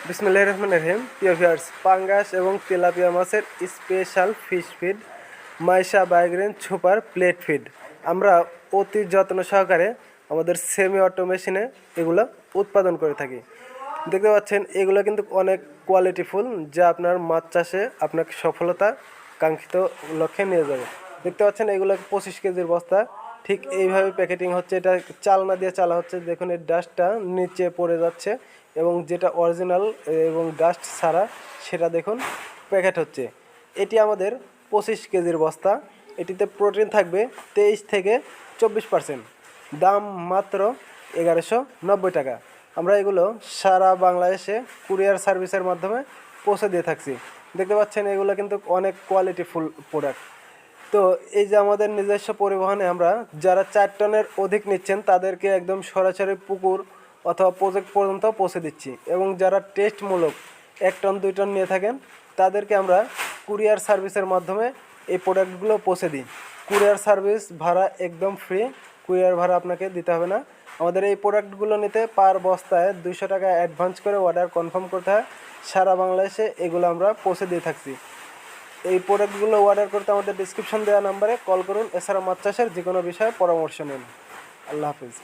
বিসমিল্লাহির রহমানির রহিম। প্রিয় ভিউয়ার্স, পাঙ্গাস এবং তেলাপিয়া মাছের special fish feed Maisha Biogreen super plate feed আমরা অতি যত্ন সহকারে আমাদের সেমি অটো মেশিনে এগুলো উৎপাদন করে থাকি। দেখতে পাচ্ছেন এগুলো কিন্তু অনেক কোয়ালিটিফুল, যা আপনার মাছ চাষে আপনাকে সফলতা কাঙ্ক্ষিত লক্ষ্যে নিয়ে যাবে। দেখতে পাচ্ছেন এগুলো 25 কেজির বস্তা, ঠিক এইভাবে প্যাকেটিং হচ্ছে। এটা চালনা দিয়ে চালা হচ্ছে। দেখুন এর ডাস্টটা নিচে পড়ে যাচ্ছে এবং যেটা অরিজিনাল এবং ডাস্ট ছাড়া সেটা দেখুন প্যাকেট হচ্ছে। এটি আমাদের 25 কেজির বস্তা। এটিতে প্রোটিন থাকবে 23 থেকে 24%। দাম মাত্র 1190 টাকা। আমরা এগুলো সারা বাংলাদেশে কুরিয়ার সার্ভিসের মাধ্যমে পৌঁছে দিয়ে থাকছি। দেখতে পাচ্ছেন এগুলো কিন্তু অনেক কোয়ালিটিফুল প্রোডাক্ট। তো এই যে আমাদের নিজস্ব পরিবহনে আমরা যারা 4 টনের অধিক নিচ্ছেন তাদেরকে একদম সরাসরি পুকুর অথবা প্রজেক্ট পর্যন্ত পৌঁছে দিচ্ছি, এবং যারা টেস্টমূলক 1 টন 2 টন নিয়ে থাকেন তাদেরকে আমরা কুরিয়ার সার্ভিসের মাধ্যমে এই প্রোডাক্টগুলো পৌঁছে দিই। কুরিয়ার সার্ভিস ভাড়া একদম ফ্রি, কুরিয়ার ভাড়া আপনাকে দিতে হবে না। আমাদের এই প্রোডাক্টগুলো নিতে পার বস্তায় 200 টাকা অ্যাডভান্স করে অর্ডার কনফার্ম করতে হয়। সারা বাংলাদেশে এগুলো আমরা পৌঁছে দিয়ে থাকছি। এই প্রোডাক্টগুলো অর্ডার করতে আমাদের ডিসক্রিপশন দেওয়া নাম্বারে কল করুন। এছাড়া মাছ চাষের যে কোনো বিষয়ে পরামর্শ নিন। আল্লাহ হাফিজ।